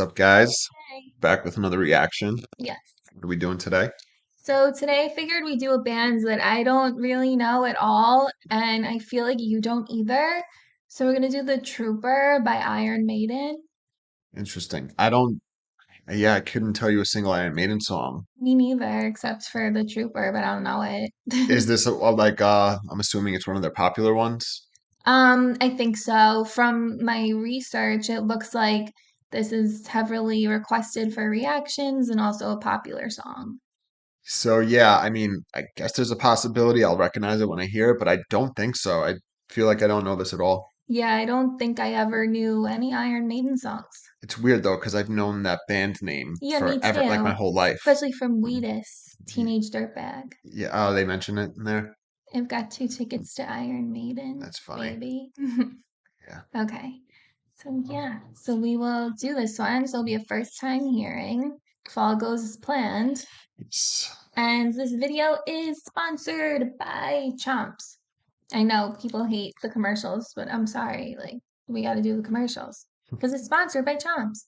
up, guys? Hey. Back with another reaction. Yes. What are we doing today? So today I figured we'd do a band that I don't really know at all, and I feel like you don't either. So we're gonna do The Trooper by Iron Maiden. Interesting. I couldn't tell you a single Iron Maiden song. Me neither, except for The Trooper, but I don't know it. Is this I'm assuming it's one of their popular ones? I think so. From my research, it looks like this is heavily requested for reactions and also a popular song. So yeah, I guess there's a possibility I'll recognize it when I hear it, but I don't think so. I feel like I don't know this at all. Yeah, I don't think I ever knew any Iron Maiden songs. It's weird though, because I've known that band name Yeah, me forever, like my too. whole life. Especially from Mm, Wheatus, y- Teenage Dirtbag. Yeah, oh, they mention it in there. I've got 2 tickets to Iron Maiden, That's funny. baby. Yeah. Okay. So yeah, so we will do this one. So it'll be a first time hearing if all goes as planned. It's And this video is sponsored by Chomps. I know people hate the commercials, but I'm sorry, like we got to do the commercials because it's sponsored by Chomps.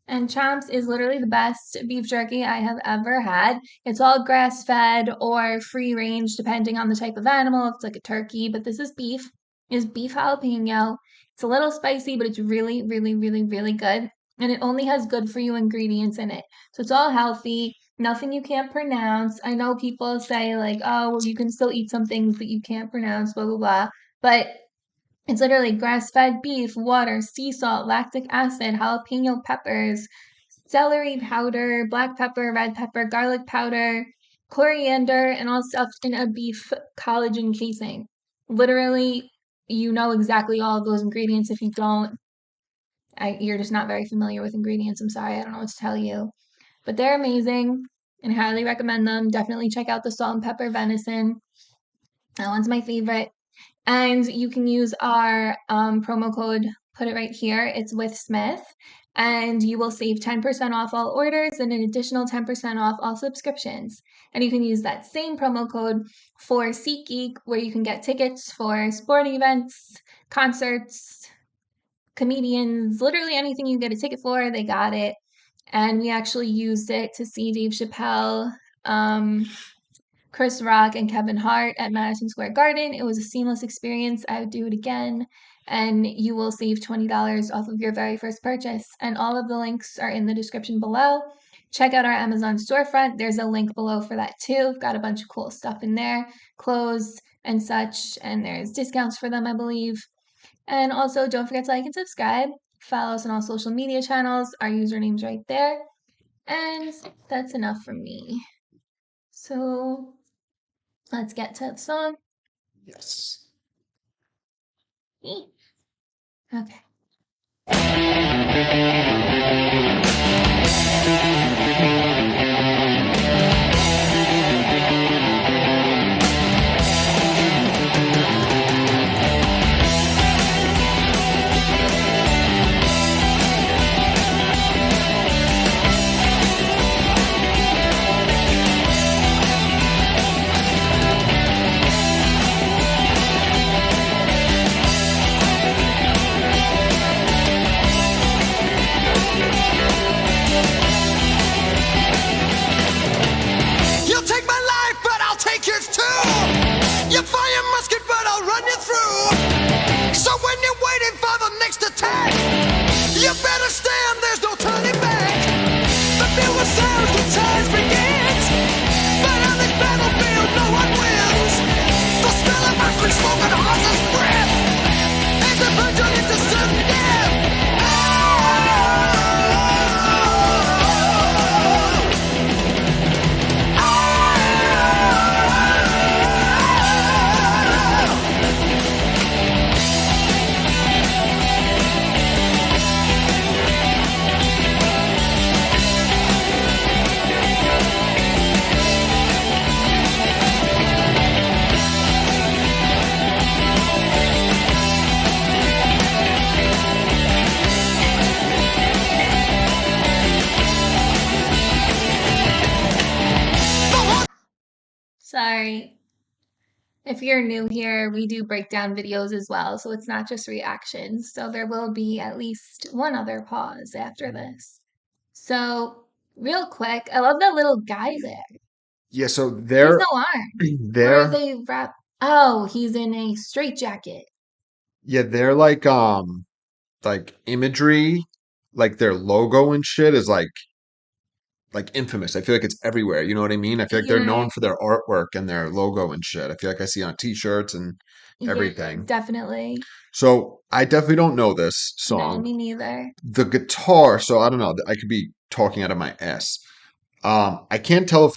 And Chomps is literally the best beef jerky I have ever had. It's all grass fed or free range, depending on the type of animal. If it's like a turkey, but this is beef. It's beef jalapeno. It's a little spicy, but it's really, really, really, really good. And it only has good for you ingredients in it. So it's all healthy, nothing you can't pronounce. I know people say, like, oh, well, you can still eat some things that you can't pronounce, blah, blah, blah. But it's literally grass-fed beef, water, sea salt, lactic acid, jalapeno peppers, celery powder, black pepper, red pepper, garlic powder, coriander, and all stuffed in a beef collagen casing. Literally, you know exactly all of those ingredients. If you don't, you're just not very familiar with ingredients. I'm sorry, I don't know what to tell you. But they're amazing and highly recommend them. Definitely check out the salt and pepper venison. That one's my favorite. And you can use our promo code, put it right here. It's with Smith. And you will save 10% off all orders and an additional 10% off all subscriptions. And you can use that same promo code for SeatGeek, where you can get tickets for sporting events, concerts, comedians, literally anything you get a ticket for, they got it. And we actually used it to see Dave Chappelle, Chris Rock, and Kevin Hart at Madison Square Garden. It was a seamless experience. I would do it again. And you will save $20 off of your very first purchase. And all of the links are in the description below. Check out our Amazon storefront. There's a link below for that too. We've got a bunch of cool stuff in there, clothes and such. And there's discounts for them, I believe. And also, don't forget to like and subscribe. Follow us on all social media channels. Our username's right there. And that's enough from me. So let's get to the song. yes. Okay. You'll take my life, but I'll take yours too. You fire musket, but I'll run you through. So when you're waiting for the next attack, you better stand, there's no turning back. The music sounds, the time begins. But on this battlefield, no one wins. The smell of ivory smoke and a horse's breath as the birds run into sudden death. Sorry. If you're new here, we do breakdown videos as well, so it's not just reactions. So there will be at least one other pause after this. So, real quick, I love that little guy there. Yeah, so He has they're no arms. Where are they're they wrapped? Oh, he's in a straitjacket. yeah, they're like imagery, like their logo and shit is like infamous. I feel like it's everywhere. You know what I mean? I feel like they're Yeah, known for their artwork and their logo and shit. I feel like I see it on t-shirts and yeah, everything. definitely. So I definitely don't know this No, song. me neither. The guitar, so I don't know. I could be talking out of my ass. I can't tell if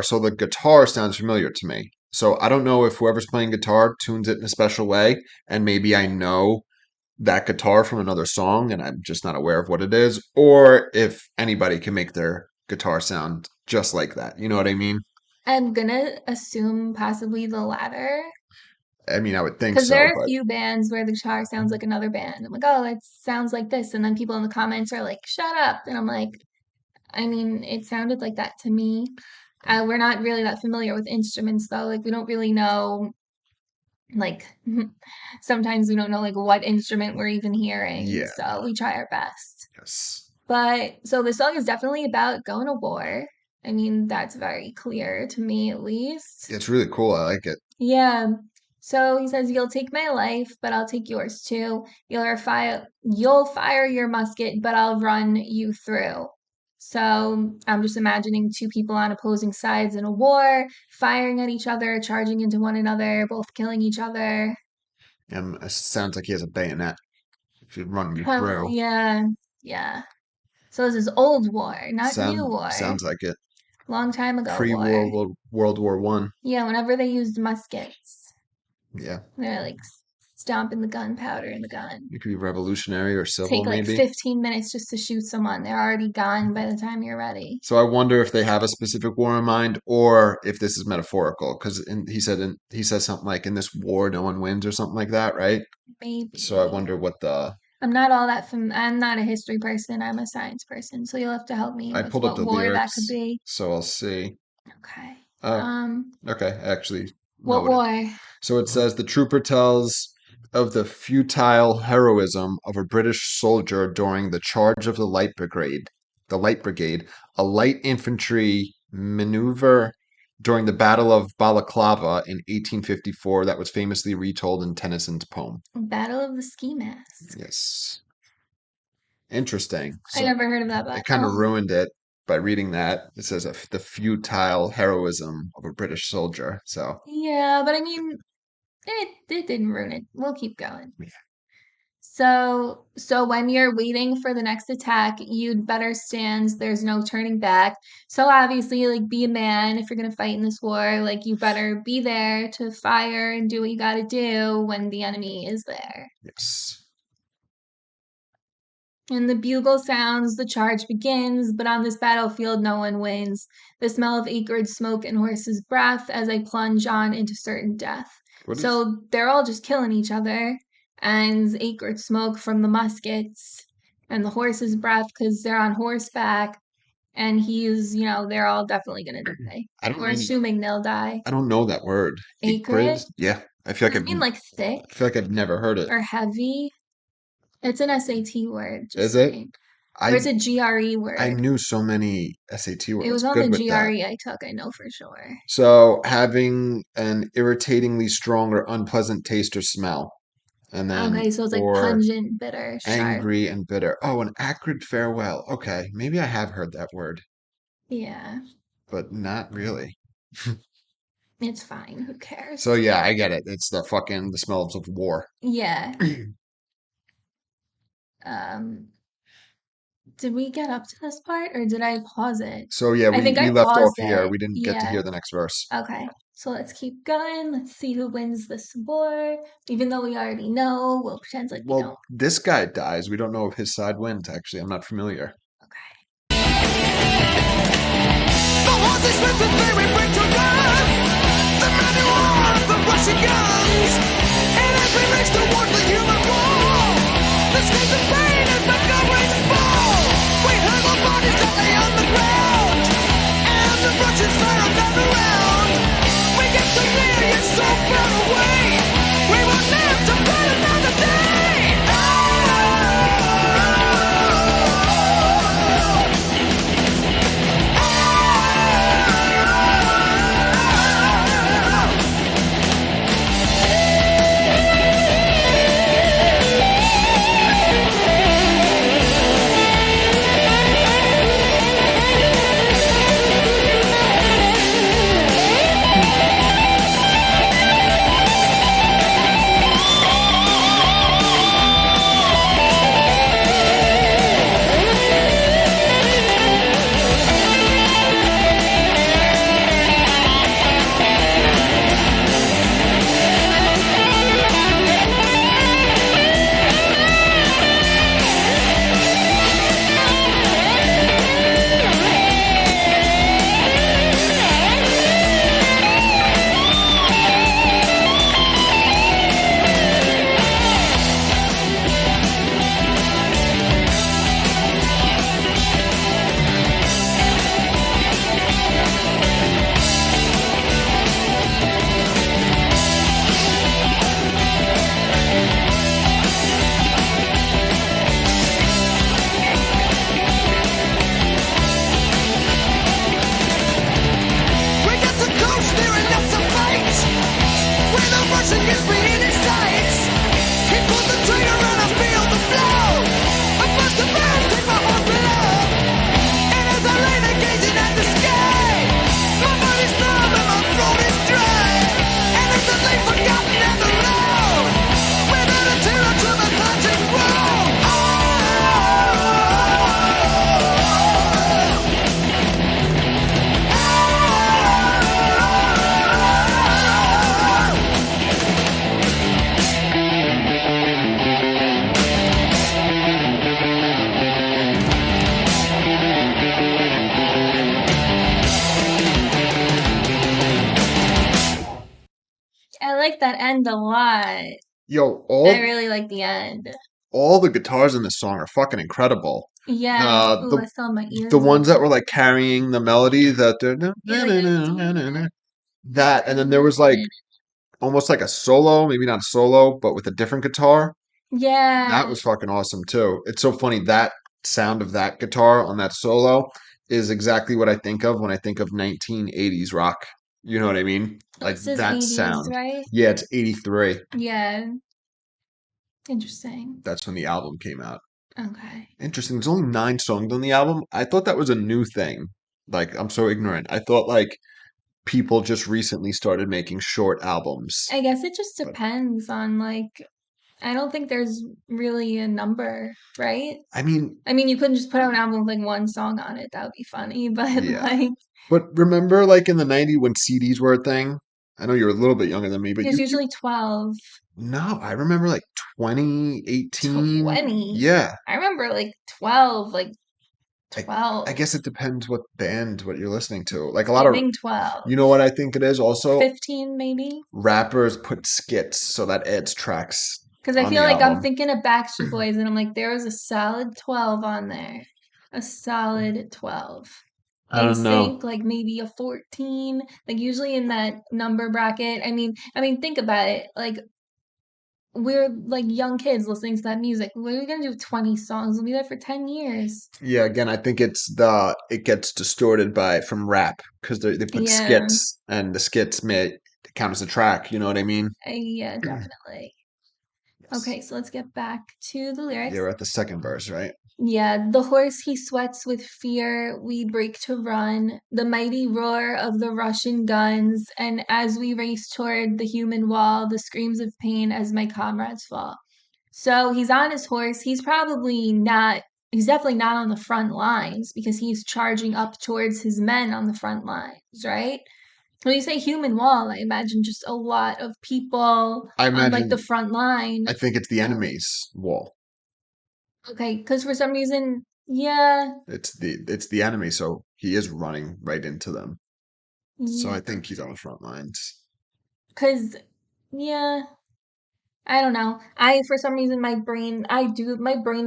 so the guitar sounds familiar to me. So I don't know if whoever's playing guitar tunes it in a special way, and maybe I know that guitar from another song and I'm just not aware of what it is, or if anybody can make their guitar sound just like that. You know what I mean? I'm gonna assume possibly the latter. I mean, I would think Because there so, are a but few bands where the guitar sounds like another band. I'm like, oh, it sounds like this. And then people in the comments are like, shut up. And I'm like, I mean, it sounded like that to me. We're not really that familiar with instruments, though. Like, we don't really know, like, sometimes we don't know, like, what instrument we're even hearing. yeah, So we try our best. yes. But so the song is definitely about going to war. I mean, that's very clear to me, at least. It's really cool. I like it. Yeah. So he says, "You'll take my life, but I'll take yours too. You'll fire your musket, but I'll run you through." So I'm just imagining two people on opposing sides in a war, firing at each other, charging into one another, both killing each other. It sounds like he has a bayonet. If you run you Huh, through, yeah, yeah. So this is old war, not new war. sounds like it. Long time ago war. Pre World War I. Yeah, whenever they used muskets, Yeah, they're like stomping the gunpowder in the gun. it could be revolutionary or civil, Take like maybe. 15 minutes just to shoot someone. They're already gone by the time you're ready. So I wonder if they have a specific war in mind, or if this is metaphorical. Because he says something like, "In this war, no one wins," or something like that, right? So I Maybe. wonder what the. I'm not a history person. I'm a science person. So you'll have to help me I with pulled up what the war that could lyrics, be. so I'll see. Okay. Oh, okay. I actually know What what it. war? So it says the trooper tells of the futile heroism of a British soldier during the charge of the Light Brigade, a light infantry maneuver during the Battle of Balaclava in 1854 that was famously retold in Tennyson's poem. Battle of the Ski Mask. Yes. Interesting. I So never heard of that they kind of battle. ruined it by reading that. It says the futile heroism of a British soldier. So Yeah, but I mean, it didn't ruin it. We'll keep going. So when you're waiting for the next attack, you'd better stand. There's no turning back. So obviously, like, be a man if you're gonna fight in this war. Like, you better be there to fire and do what you gotta do when the enemy is there. yes. And the bugle sounds, the charge begins, but on this battlefield, no one wins. The smell of acrid smoke and horse's breath as I plunge on into certain death. What is So they're all just killing each other, and acrid smoke from the muskets, and the horse's breath because they're on horseback, and they're all definitely gonna die. I don't We're really assuming they'll die. I don't know that word. Acrid? Acrid? Yeah. I feel like Does it mean like thick I feel like I've never heard it. or heavy? It's an SAT word, just Is it? saying. Or it's I a GRE I word. knew so many SAT It words. was on the Good with that. GRE I took, I know for sure. So having an irritatingly strong or unpleasant taste or smell. And then Okay, so it's like or pungent, bitter, sharp. angry and bitter. Oh, an acrid farewell. Okay, maybe I have heard that word, Yeah, but not really. it's fine. Who So cares? yeah, I get it. It's the smells of war. Yeah. Um, did we get up to this part or did I pause it? So yeah, I think we I left off paused here. it. We didn't get to Yeah. hear the next verse. Okay. So let's keep going. Let's see who wins this war. Even though we already know, we'll pretend like we don't. Well, this guy dies. We don't know if his side wins, actually. I'm not familiar. Okay. The horses with the very bring to life. The mighty roar of the Russian guns. And as we race towards the human wall, the screams of pain as the goblins fall. We heard the bodies that lay on the ground. And the Russians fire another round. We get so near yet so far away. We will live to fight another day. Oh, end a lot. Yo, I really like the end. all the guitars in this song are fucking incredible. Yeah. Uh, Ooh, the I saw my the ears ones that open. were like carrying the melody that they're Yeah, like that, and then there was like almost like a solo, maybe not a solo, but with a different guitar. That yeah. was fucking awesome too. It's so funny that sound of that guitar on that solo is exactly what I think of when I think of 1980s rock. You know what I mean? Like It says that 80s, sound. right? Yeah, it's 83. Yeah. Interesting. That's when the album came out. Okay. Interesting. There's only 9 songs on the album. I thought that was a new thing. Like, I'm so ignorant. I thought like people just recently started making short albums. I guess it just But depends on like I don't think there's really a number, right? I mean, I mean, you couldn't just put out an album with like one song on it. That would be funny, but yeah. like But remember like in the 90s when CDs were a thing? I know you're a little bit younger than me, but there's usually 12, no, I remember like 2018. 20. Yeah. I remember like 12, like I I 12. guess it depends what band, what you're listening to. Like a lot I of, think 12. you know what I think it is also? 15 maybe. Rappers put skits, so that adds tracks Because I on feel the like I'm album. thinking of Backstreet Boys and I'm like, there was a solid 12 on there. A solid 12. I don't know. Sync, like maybe a 14. Like usually in that number bracket. I mean, think about it. Like we're like young kids listening to that music. What are we gonna do with 20 songs? We'll be there for 10 years. Yeah, again, I think it gets distorted by from rap because they put Yeah. skits and the skits may count as a track. You know what I mean? Yeah, definitely. Yes. Okay, so let's get back to the lyrics. Yeah, we're at the second verse, right? Yeah, the horse he sweats with fear, we break to run, the mighty roar of the Russian guns, and as we race toward the human wall, the screams of pain as my comrades fall. So he's on his horse. He's definitely not on the front lines because he's charging up towards his men on the front lines, right? When you say human wall, I imagine just a lot of people I on like the imagine. front line. I think it's the Um, enemy's wall. okay, because for some reason, yeah, It's the enemy, so he is running right into them. So I yeah, think he's on the front lines. because yeah, I don't know. I for some reason my brain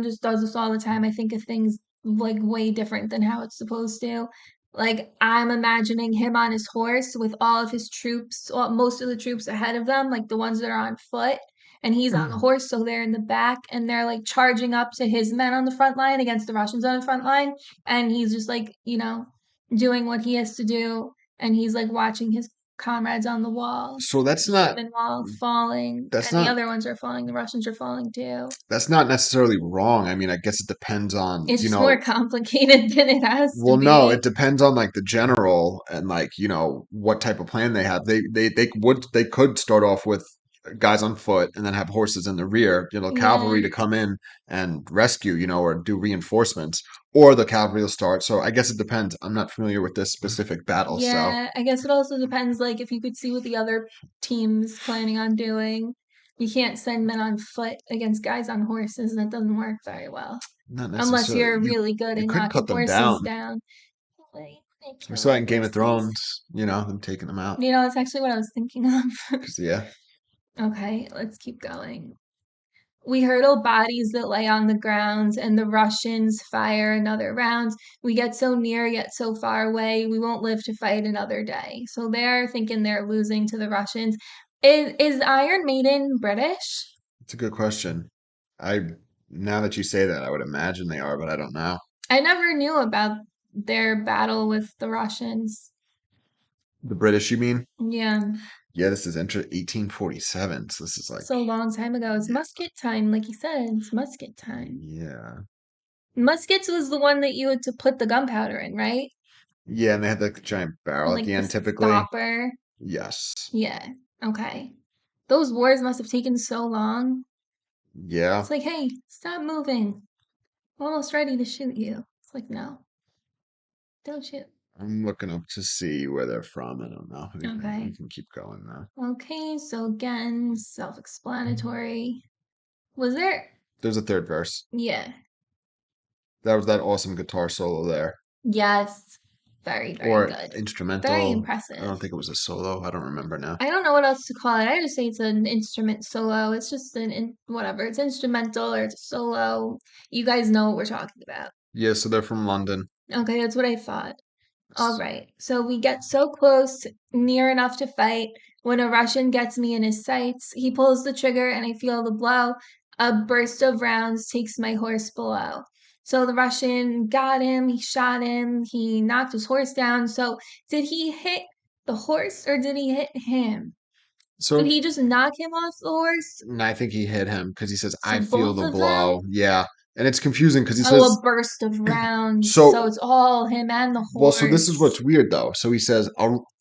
just does this all the time. I think of things like way different than how it's supposed to. Like I'm imagining him on his horse with all of his troops, well, most of the troops ahead of them, like the ones that are on foot, and he's on the horse, so they're in the back and they're like charging up to his men on the front line against the Russians on the front line, and he's just like, doing what he has to do, and he's like watching his comrades on the wall, So the human wall falling, that's and the not other ones are falling. The Russians are falling too. that's not necessarily wrong. I mean, I guess it depends on, It's just more complicated than it has to well, no, be. it depends on like the general and like, what type of plan they have. They could start off with guys on foot and then have horses in the rear, Yeah, cavalry to come in and rescue, or do reinforcements, or the cavalry will start. So I guess it depends. I'm not familiar with this specific battle, so yeah. I guess it also depends, like, if you could see what the other team's planning on doing. You can't send men on foot against guys on horses. That doesn't work very well. not Unless necessarily. you're You really good you at could knocking cut them horses down. down. Like, they We kill saw it our in Game of horses. Thrones, them taking them out. It's actually what I was thinking of. Because yeah, Okay, let's keep going. We hurdle bodies that lay on the ground, and the Russians fire another round. We get so near, yet so far away. We won't live to fight another day. So they're thinking they're losing to the Russians. Is Iron Maiden British? it's a good question. I Now that you say that, I would imagine they are, but I don't know. I never knew about their battle with the Russians. The British, you mean? Yeah, Yeah, this is 1847. So this is like, so long time ago. It's yeah, musket time, like you said. It's musket time. yeah, Muskets was the one that you had to put the gunpowder in, right? yeah, and they had like the giant barrel at the Like the end, typically. stopper. Yes, Yeah. Okay. Those wars must have taken so long. yeah. It's like, hey, stop moving. I'm almost ready to shoot you. It's like, no, don't shoot. I'm looking up to see where they're from. I don't know. We Okay. can keep going though. Okay, so again, self-explanatory. Was there? There's a third verse. Yeah. That was that awesome guitar solo there. Yes. very, very or good. Very instrumental. I impressive. don't think it was a solo. I don't remember now. I don't know what else to call it. I just say it's an instrument solo. It's just whatever. It's instrumental or it's a solo. You guys know what we're talking about. Yeah, so they're from London. Okay, that's what I thought. All right. So we get so close, near enough to fight. When a Russian gets me in his sights, he pulls the trigger and I feel the blow. A burst of rounds takes my horse below. So the Russian got him, he shot him, he knocked his horse down. So did he hit the horse or did he hit him? Did So he just knock him off the horse? and I think he hit him because he says, So "I feel both the of them? blow." Yeah, and it's confusing because he Oh, a says, burst of rounds. So "So it's all him and the well." So this is what's horse. weird though. So he says,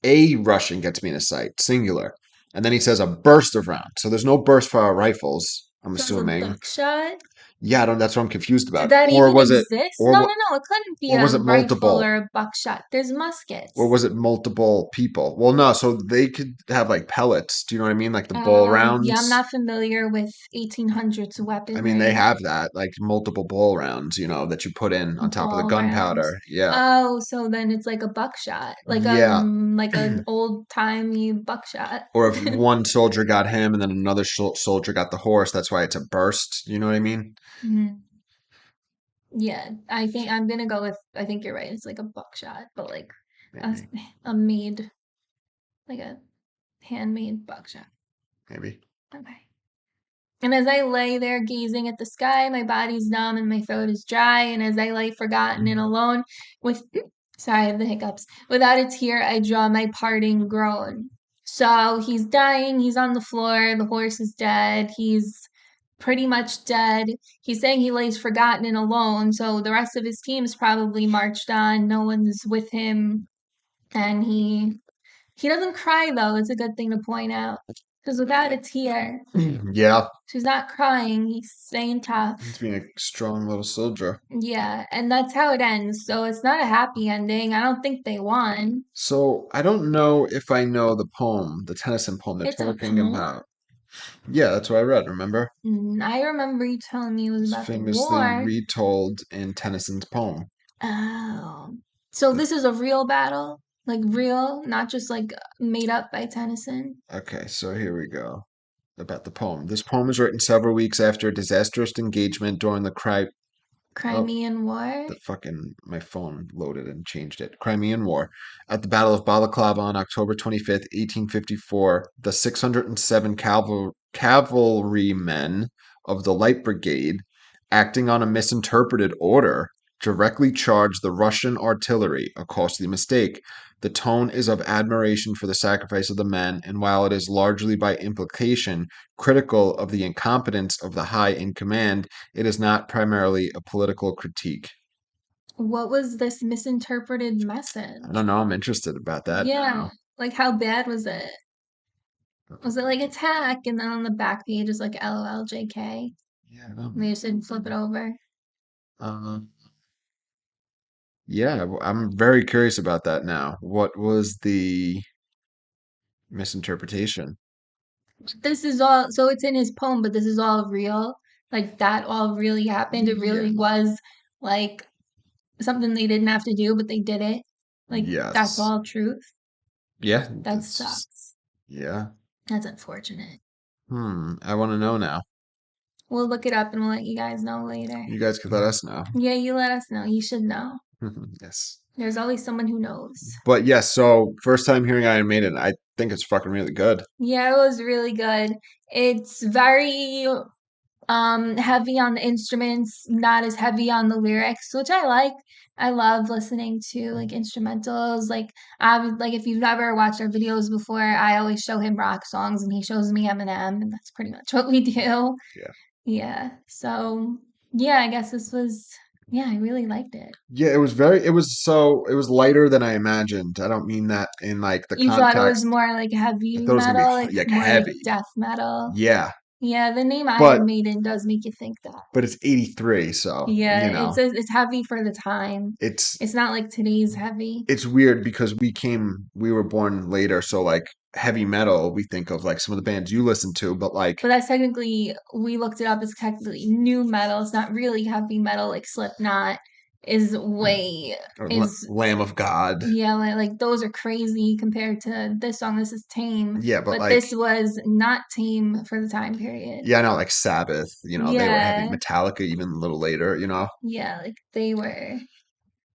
"A Russian gets me in a sight, singular," and then he says, "A burst of rounds." So there's no burst for our rifles. I'm So it's a assuming. buckshot. Yeah, I don't. That's what I'm confused Did about. that Or even was it? exist? Or No, what? no, no. It couldn't be Or a was it rifle multiple? or a buckshot. There's Or muskets. was it multiple people? Well, no. So they could have like pellets. Do you know what I mean? Like the ball Yeah, I'm rounds. not familiar with 1800s I mean, they weaponry. have that, like multiple ball rounds, that you put in on top of the Ball rounds. gunpowder. Yeah. Oh, so then it's like a buckshot, Yeah. like an old timey buckshot. Or if one soldier got him and then another soldier got the horse, that's why it's a burst. You know what I mean? Mhm. Yeah, I think I'm gonna go with. I think you're right. It's like a buckshot, but like a, Maybe. a made, like a handmade buckshot. Maybe. Okay. And as I lay there gazing at the sky, my body's numb and my throat is dry. And as I lay forgotten and alone with, sorry, I have the hiccups, without a tear, I draw my parting groan. So he's dying. He's on the floor. The horse is dead. He's pretty much dead. He's saying he lays forgotten and alone. So the rest of his team's probably marched on. No one's with him. And he doesn't cry though. It's a good thing to point out. Because without a tear, Yeah. she's not crying. He's staying He's tough. being a strong little soldier. Yeah, and that's how it ends. So it's not a happy ending. I don't think they won. So I don't know if I know the poem, the Tennyson poem they're It's a talking poem. about. Yeah, that's what I read, remember? I remember you telling me it was It's about the famously war. retold in Tennyson's poem. Oh. So this is a real battle? Like real, not just like made up by Tennyson? Okay, so here we go. About the poem. This poem is written several weeks after a disastrous engagement during the oh, Crimean War? my phone loaded and changed it. Crimean War. At the Battle of Balaclava on October 25th, 1854, the 607 cavalrymen of the Light Brigade, acting on a misinterpreted order, directly charged the Russian artillery, a costly mistake. The tone is of admiration for the sacrifice of the men, and while it is largely by implication critical of the incompetence of the high in command, it is not primarily a political critique. What was this misinterpreted I don't message? know. I'm interested about that Yeah, now. like how bad was it? Was it like attack? And then on the back page is like LOL JK. Yeah, I don't. And they just didn't flip it over. Um, yeah, I'm very curious about that now. What was the misinterpretation? This is all, so it's in his poem, but this is all real. Like that all really happened. It Yeah. really was like something they didn't have to do, but they did it. Like that's Yes. all truth. Yeah, That that's sucks. yeah. That's unfortunate. I want to know now. We'll look it up and we'll let you guys know later. You guys could let us know. Yeah, you let us know. You should know. Yes. There's always someone who knows. But yes, so first time hearing Iron Maiden, I think it's fucking really good. Yeah, it was really good. It's very heavy on the instruments, not as heavy on the lyrics, which I like. I love listening to like instrumentals. Like if you've never watched our videos before, I always show him rock songs and he shows me Eminem, and that's pretty much what we do. Yeah. Yeah. So yeah, I guess this was, yeah, I really liked it. Yeah, it was lighter than I imagined. I don't mean that in like the You thought it was context. more like I heavy thought it was gonna be metal, like like more like heavy. death metal. Yeah. Yeah, the name But Iron Maiden does make you think that. it's 83, so, Yeah, it's heavy for the time. it's It's not like today's heavy. it's weird because we were born later, so like heavy metal, we think of like some of the bands you listen to, but like But that's technically, we looked it up, it's technically new metal. It's not really heavy metal like Slipknot. is way Or is Lamb of God. yeah, like those are crazy compared to this song. This is tame, Yeah, but but like, this was not tame for the time period. yeah, I know, like Sabbath, they were heavy. Yeah, Metallica even a little later. yeah, like they were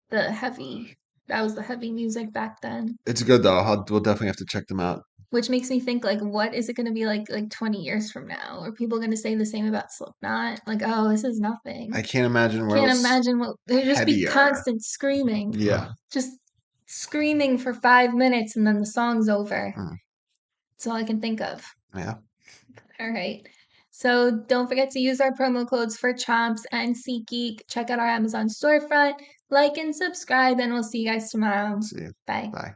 the heavy. That was the heavy music back then. It's good though. We'll definitely have to check them out. Which makes me think, like, what is it going to be like 20 years from now? Are people going to say the same about Slipknot? Like, oh, this is I nothing. can't imagine where Can't else imagine what there'd just be heavier. constant screaming. Yeah. Just screaming for 5 minutes and then the song's over. Mm, That's all I can think of. yeah. All right. So don't forget to use our promo codes for Chomps and SeatGeek. Check out our Amazon storefront, like and subscribe, and we'll see you guys tomorrow. See you. Bye. Bye.